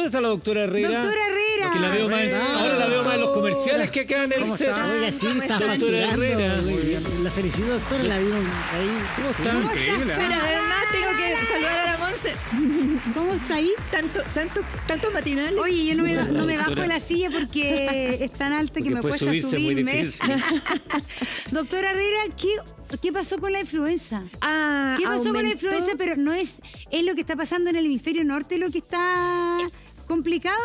está la doctora Herrera? Doctora Herrera. Porque la veo más, ahora la veo más en los comerciales que acá en el set. Oiga, sí, está Doctora facturando. Herrera. Muy bien. La felicito, doctora, la vimos ahí. ¿Cómo está? Increíble. Pero además tengo que saludar a la Monse. ¿Cómo está ahí? Tanto matinal. Oye, yo no me bajo de la silla porque es tan alta que Porque me puede cuesta subirse muy subirme. difícil. Doctora Herrera, ¿qué pasó con la influenza? ¿Qué pasó con la influenza? Pero no es lo que está pasando en el hemisferio norte lo que está complicado.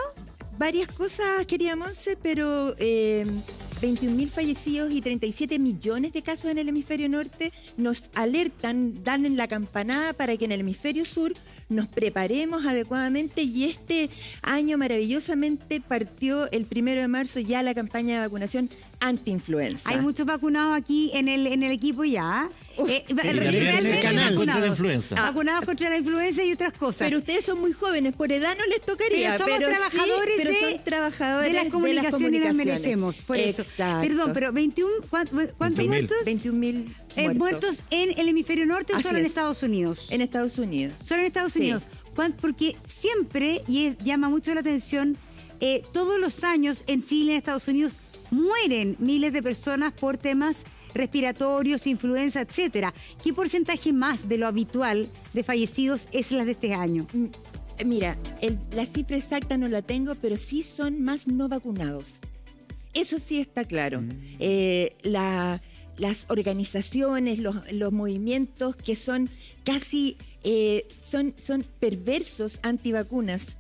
Varias cosas, querida Monse, pero 21.000 fallecidos y 37 millones de casos en el hemisferio norte nos alertan, dan en la campanada para que en el hemisferio sur nos preparemos adecuadamente, y este año maravillosamente partió el 1 de marzo ya la campaña de vacunación anti-influenza. Hay muchos vacunados aquí en el equipo ya. Realmente canal. contra la influenza. Vacunados contra la influenza y otras cosas. Pero ustedes son muy jóvenes, por edad no les tocaría. Pero somos trabajadores son trabajadores de las comunicaciones y las merecemos. Por eso. Exacto. Perdón, pero 21, ¿cuántos 21.000. muertos? 21.000 muertos en el hemisferio norte o Así solo en es. Estados Unidos. en Estados Unidos. Solo en Estados Sí. Unidos. Porque siempre, llama mucho la atención, todos los años en Chile, en Estados Unidos, mueren miles de personas por temas respiratorios, influenza, etcétera. ¿Qué porcentaje más de lo habitual de fallecidos es las de este año? Mira, la cifra exacta no la tengo, pero sí son más no vacunados. Eso sí está claro. Las organizaciones, los movimientos que son casi son perversos antivacunas,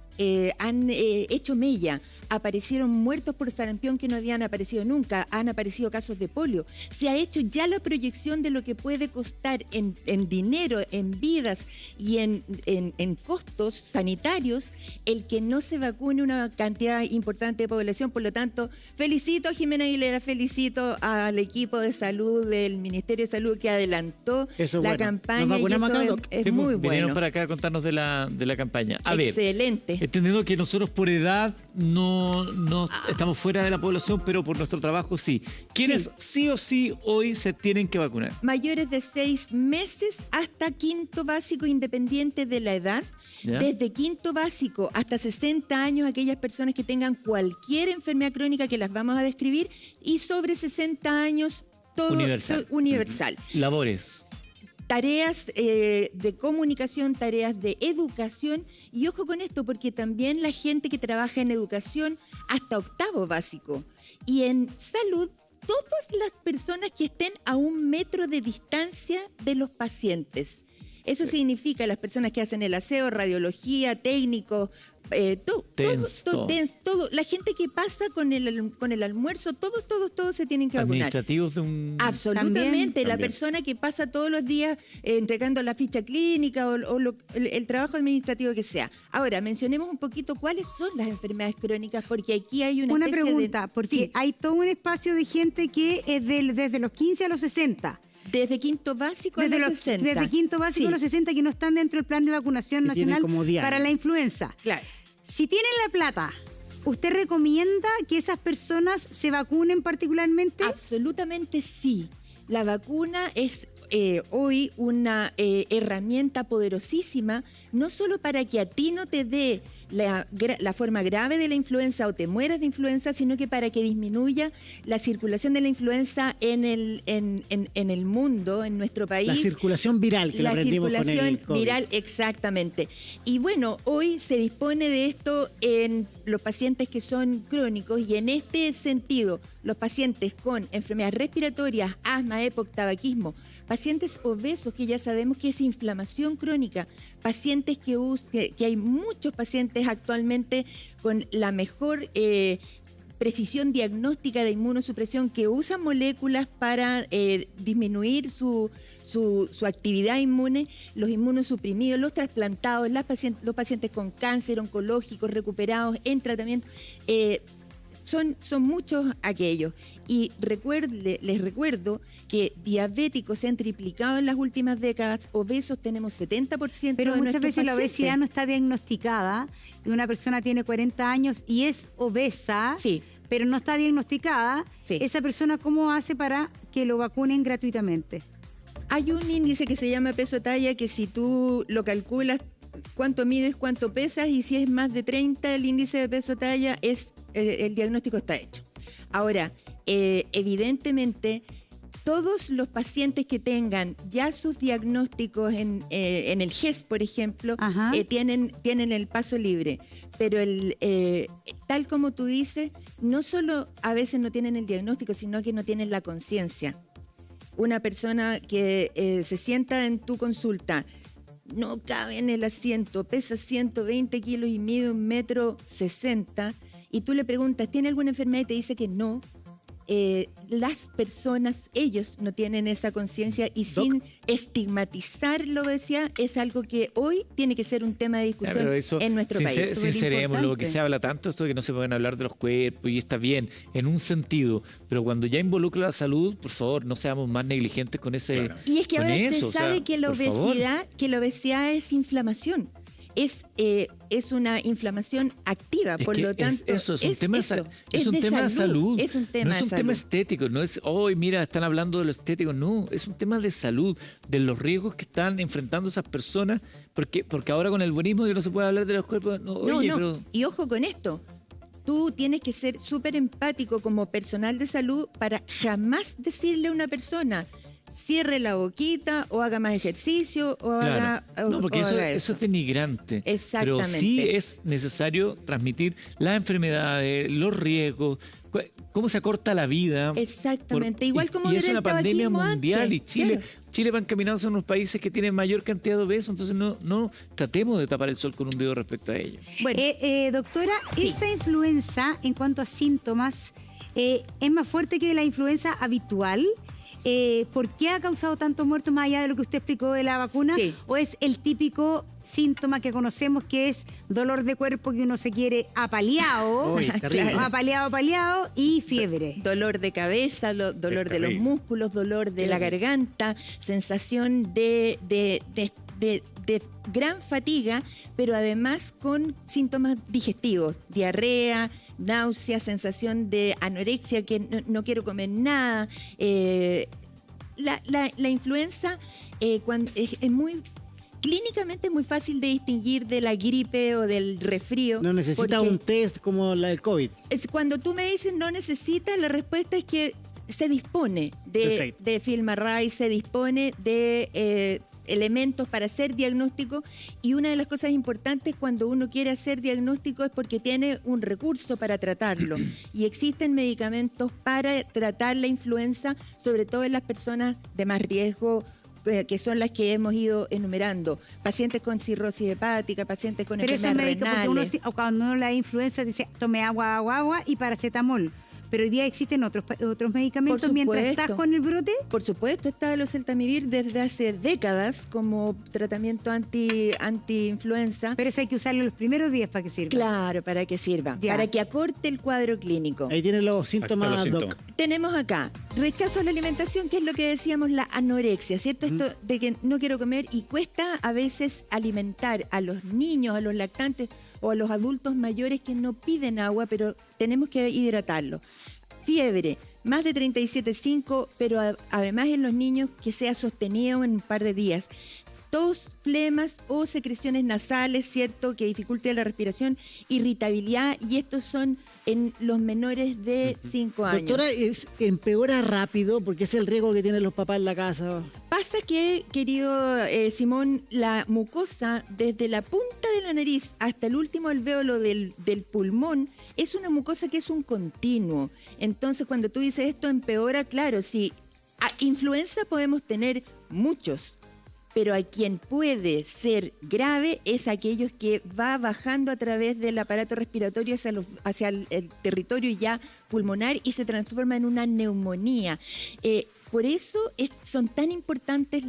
han hecho mella. Aparecieron muertos por sarampión que no habían aparecido nunca, han aparecido casos de polio. Se ha hecho ya la proyección de lo que puede costar en dinero, en vidas y en costos sanitarios el que no se vacune una cantidad importante de población. Por lo tanto, felicito a Jimena Aguilera, felicito al equipo de salud del Ministerio de Salud que adelantó Eso es la bueno. campaña. Nos Y vacunamos eso acá, es, Doc. es Sí, muy vinieron bueno. para acá a contarnos de la campaña. A ver, Excelente. entendiendo que nosotros por edad no estamos fuera de la población, pero por nuestro trabajo sí. ¿Quiénes sí o sí hoy se tienen que vacunar? Mayores de 6 meses hasta quinto básico, independiente de la edad. ¿Ya? Desde quinto básico hasta 60 años, aquellas personas que tengan cualquier enfermedad crónica que las vamos a describir, y sobre 60 años, todo universal. Labores. Tareas de comunicación, tareas de educación, y ojo con esto porque también la gente que trabaja en educación hasta octavo básico, y en salud, todas las personas que estén a 1 metro de distancia de los pacientes. Eso significa las personas que hacen el aseo, radiología, técnicos, todo. La gente que pasa con el almuerzo, todos se tienen que vacunar. Administrativos de un... Absolutamente. La También. persona que pasa todos los días entregando la ficha clínica o el trabajo administrativo que sea. Ahora, mencionemos un poquito cuáles son las enfermedades crónicas, porque aquí hay una especie pregunta, de... porque Sí, hay todo un espacio de gente que es desde los 15 a los 60. desde quinto básico a los 60. Desde quinto básico Sí, a los 60 que no están dentro del plan de vacunación Que tienen nacional como diario. para la influenza. Claro. Si tienen la plata, ¿usted recomienda que esas personas se vacunen particularmente? Absolutamente sí. La vacuna es hoy una herramienta poderosísima, no solo para que a ti no te dé la forma grave de la influenza o te mueras de influenza, sino que para que disminuya la circulación de la influenza en el mundo, en nuestro país. La circulación viral que lo La aprendimos con el circulación COVID. viral, exactamente. Y bueno, hoy se dispone de esto en los pacientes que son crónicos, y en este sentido, los pacientes con enfermedades respiratorias, asma, EPOC, tabaquismo, pacientes obesos, que ya sabemos que es inflamación crónica, pacientes que hay muchos pacientes actualmente con la mejor precisión diagnóstica de inmunosupresión, que usan moléculas para disminuir su actividad inmune, los inmunosuprimidos, los trasplantados, los pacientes con cáncer oncológicos recuperados en tratamiento. Son muchos aquellos. Y les recuerdo que diabéticos se han triplicado en las últimas décadas, obesos tenemos 70%. Pero de muchas nuestros veces la pacientes. obesidad no está diagnosticada y una persona tiene 40 años y es obesa, Sí. pero no está diagnosticada. Sí. ¿Esa persona cómo hace para que lo vacunen gratuitamente? Hay un índice que se llama peso talla, que si tú lo calculas cuánto mides, cuánto pesas, y si es más de 30 el índice de peso talla, el diagnóstico está hecho. Ahora, evidentemente, todos los pacientes que tengan ya sus diagnósticos en el GES, por ejemplo, tienen el paso libre. Pero tal como tú dices, no solo a veces no tienen el diagnóstico, sino que no tienen la conciencia. Una persona que se sienta en tu consulta, no cabe en el asiento, pesa 120 kilos y mide 1,60 m, y tú le preguntas, ¿tiene alguna enfermedad? Y te dice que no. Las personas, ellos no tienen esa conciencia, y sin estigmatizar la obesidad, es algo que hoy tiene que ser un tema de discusión en nuestro país. Sinceremos, lo que se habla tanto, esto de que no se pueden hablar de los cuerpos, y está bien, en un sentido, pero cuando ya involucra la salud, por favor, no seamos más negligentes con ese. Claro. Y es que ahora se sabe que la obesidad es inflamación. Es una inflamación activa, por lo tanto. Es un tema de salud. No es un tema estético, no es, mira, están hablando de lo estético. No, es un tema de salud, de los riesgos que están enfrentando esas personas, porque ahora con el buenismo que no se puede hablar de los cuerpos. Pero... Y ojo con esto. Tú tienes que ser súper empático como personal de salud para jamás decirle a una persona: cierre la boquita, o haga más ejercicio, o haga. No, porque eso es denigrante. Exactamente. Pero sí es necesario transmitir las enfermedades, los riesgos, cómo se acorta la vida. Exactamente. Igual como y es una pandemia mundial antes. Y Chile. Claro. Chile va encaminado a unos países que tienen mayor cantidad de obesos, entonces no tratemos de tapar el sol con un dedo respecto a ello. Bueno, doctora, esta influenza, en cuanto a síntomas, ¿es más fuerte que la influenza habitual? ¿Por qué ha causado tantos muertos, más allá de lo que usted explicó de la vacuna? Sí. ¿O es el típico síntoma que conocemos, que es dolor de cuerpo, que uno se quiere apaleado, apaleado, y fiebre? Dolor de cabeza, dolor de los músculos, dolor de la garganta, sensación de gran fatiga, pero además con síntomas digestivos, diarrea, náusea, sensación de anorexia, que no quiero comer nada. La influenza es muy... Clínicamente es muy fácil de distinguir de la gripe o del resfrío. No necesita un test como la del COVID. Cuando tú me dices no necesita, la respuesta es que se dispone de FilmArray, se dispone de elementos para hacer diagnóstico, y una de las cosas importantes cuando uno quiere hacer diagnóstico es porque tiene un recurso para tratarlo, y existen medicamentos para tratar la influenza, sobre todo en las personas de más riesgo, que son las que hemos ido enumerando: pacientes con cirrosis hepática, pacientes con enfermedades renales. Porque cuando uno le da influenza dice tome agua y paracetamol. Pero hoy día existen otros medicamentos mientras estás con el brote. Por supuesto, está el oseltamivir desde hace décadas como tratamiento anti-influenza. Pero eso hay que usarlo los primeros días para que sirva. Claro, para que sirva, para que acorte el cuadro clínico. Ahí tienen los síntomas, Doc. Tenemos acá rechazo a la alimentación, que es lo que decíamos, la anorexia, ¿cierto? Esto de que no quiero comer, y cuesta a veces alimentar a los niños, a los lactantes o a los adultos mayores que no piden agua, pero tenemos que hidratarlo. Fiebre, más de 37,5, pero además en los niños que sea sostenido en un par de días. Tos, flemas o secreciones nasales, ¿cierto?, que dificulten la respiración, irritabilidad, y estos son en los menores de 5 años. Doctora, ¿empeora rápido? Porque es el riesgo que tienen los papás en la casa. Pasa que, querido Simón, la mucosa, desde la punta de la nariz hasta el último alvéolo del pulmón, es una mucosa que es un continuo. Entonces, cuando tú dices esto empeora, claro, sí, influenza podemos tener muchos, pero a quien puede ser grave es aquellos que va bajando a través del aparato respiratorio hacia el territorio ya pulmonar y se transforma en una neumonía. Por eso son tan importantes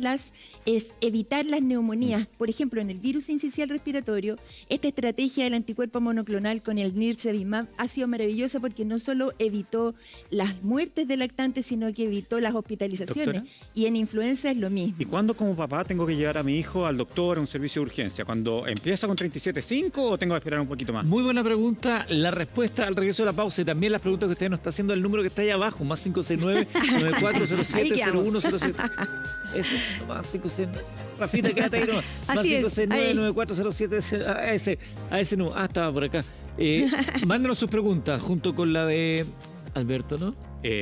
evitar las neumonías. Por ejemplo, en el virus sincicial respiratorio, esta estrategia del anticuerpo monoclonal con el nirsevimab ha sido maravillosa, porque no solo evitó las muertes de lactantes, sino que evitó las hospitalizaciones. ¿Doctora? Y en influenza es lo mismo. ¿Y cuándo como papá tengo que llevar a mi hijo al doctor a un servicio de urgencia? ¿Cuando empieza con 37,5 o tengo que esperar un poquito más? Muy buena pregunta. La respuesta al regreso de la pausa, y también las preguntas que usted nos está haciendo, el número que está ahí abajo, más 569-9407-0107. Eso, más 569. Rafita, quédate ahí nomás. Más Así es, 569-9407. A ese no. Estaba por acá. Mándenos sus preguntas junto con la de Alberto, ¿no?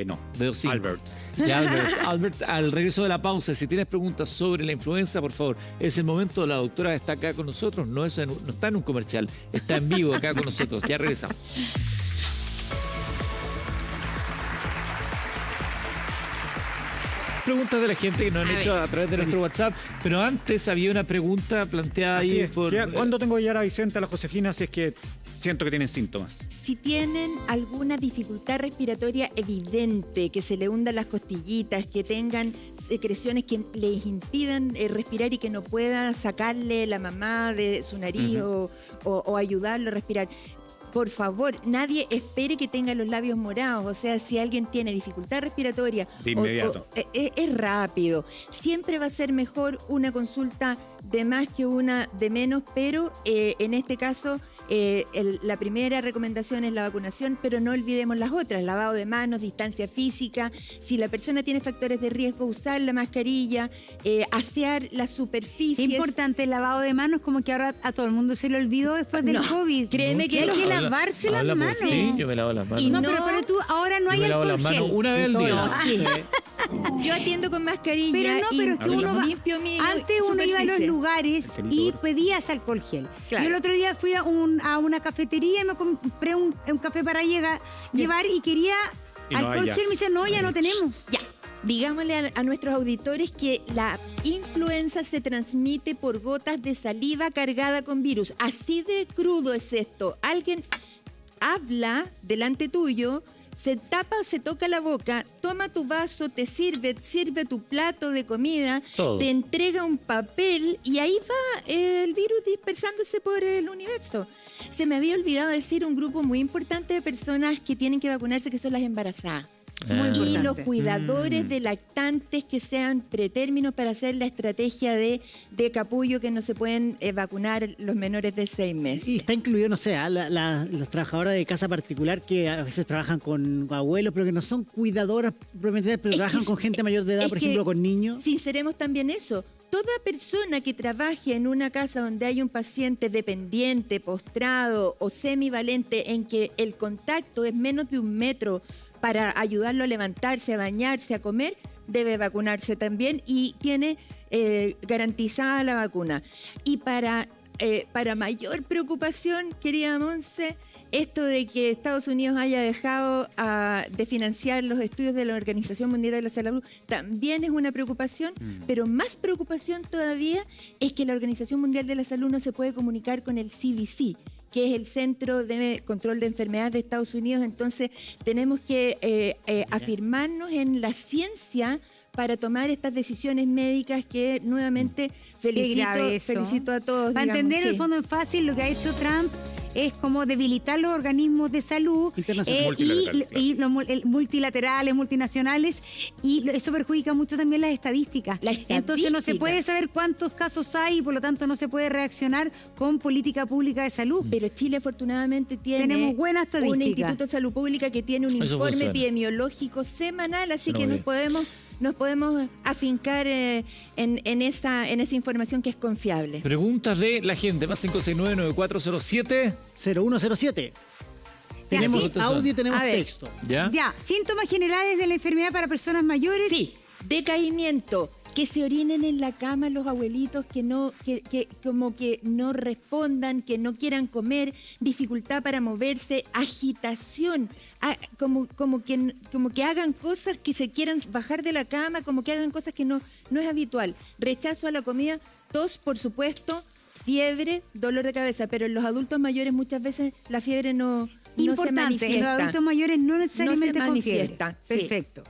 No. Veo cinco. Albert. Ya, Albert, al regreso de la pausa, si tienes preguntas sobre la influenza, por favor, es el momento. La doctora está acá con nosotros, no está en un comercial, está en vivo acá con nosotros. Ya regresamos. Preguntas de la gente que nos han hecho a través de nuestro WhatsApp, pero antes había una pregunta planteada Así ahí es. ¿Cuándo tengo que llevar a Vicente, a la Josefina, si es que siento que tienen síntomas? Si tienen alguna dificultad respiratoria evidente, que se le hundan las costillitas, que tengan secreciones que les impidan respirar y que no pueda sacarle la mamá de su nariz o ayudarlo a respirar, por favor, nadie espere que tenga los labios morados. O sea, si alguien tiene dificultad respiratoria, De inmediato. es rápido. Siempre va a ser mejor una consulta de más que una de menos, pero en este caso la primera recomendación es la vacunación, pero no olvidemos las otras: lavado de manos, distancia física. Si la persona tiene factores de riesgo, usar la mascarilla, asear las superficies. Importante, el lavado de manos, como que ahora a todo el mundo se le olvidó después del COVID. Créeme que hay no. que lavarse las Habla por manos. ti, yo me lavo las manos. Y No, no, pero tú, ahora no Yo hay me lavo las alcohol manos gel. una vez al día. Sí. Yo atiendo con mascarilla. Pero no, pero es que uno va, limpio mi antes uno iba a los superficie. lugares y Felito. pedías alcohol gel. Claro. Yo el otro día fui a una cafetería y me compré un café para llevar y quería Y no hay alcohol ya. gel. Me dice, no, ya no tenemos. Ya, digámosle a nuestros auditores que la influenza se transmite por gotas de saliva cargada con virus. Así de crudo es esto. Alguien habla delante tuyo, se tapa, se toca la boca, toma tu vaso, te sirve tu plato de comida, Todo. te entrega un papel y ahí va el virus dispersándose por el universo. Se me había olvidado decir un grupo muy importante de personas que tienen que vacunarse, que son las embarazadas. Muy Y importante. los cuidadores de lactantes que sean pretérminos para hacer la estrategia de capullo, que no se pueden vacunar los menores de 6 meses. Y está incluido, no sé, las trabajadoras de casa particular que a veces trabajan con abuelos, pero que no son cuidadoras propiamente, pero Es trabajan que- con gente mayor de edad, es por que ejemplo, con niños. Sinceremos también eso. Toda persona que trabaje en una casa donde hay un paciente dependiente, postrado o semivalente, en que el contacto es menos de 1 metro para ayudarlo a levantarse, a bañarse, a comer, debe vacunarse también y tiene garantizada la vacuna. Y para mayor preocupación, querida Monse, esto de que Estados Unidos haya dejado de financiar los estudios de la Organización Mundial de la Salud también es una preocupación, pero más preocupación todavía es que la Organización Mundial de la Salud no se puede comunicar con el CDC, que es el Centro de Control de Enfermedades de Estados Unidos. Entonces tenemos que afirmarnos en la ciencia para tomar estas decisiones médicas que nuevamente grave eso. felicito a todos. Para digamos, entender, sí. el fondo en fácil, lo que ha hecho Trump es como debilitar los organismos de salud Internacionales. multilaterales, multinacionales, y eso perjudica mucho también las estadísticas. Entonces no se estadística. puede saber cuántos casos hay y por lo tanto no se puede reaccionar con política pública de salud. Pero Chile afortunadamente tiene Tenemos buena estadística. un Instituto de Salud Pública que tiene un Eso informe funciona. epidemiológico semanal, así Bueno, que muy nos podemos afincar en esa información que es confiable. Preguntas de la gente, más 569-9407. 0107. Tenemos sí. audio y tenemos A ver. texto. ¿Ya? Ya, síntomas generales de la enfermedad para personas mayores. Sí, decaimiento, que se orinen en la cama los abuelitos, que como que no respondan, que no quieran comer, dificultad para moverse, agitación, como que hagan cosas que se quieran bajar de la cama, como que hagan cosas que no es habitual. Rechazo a la comida, tos, por supuesto, fiebre, dolor de cabeza, pero en los adultos mayores muchas veces la fiebre no se Importante, en los manifiesta. adultos mayores no necesariamente No se con fiebre. manifiesta, sí. Perfecto.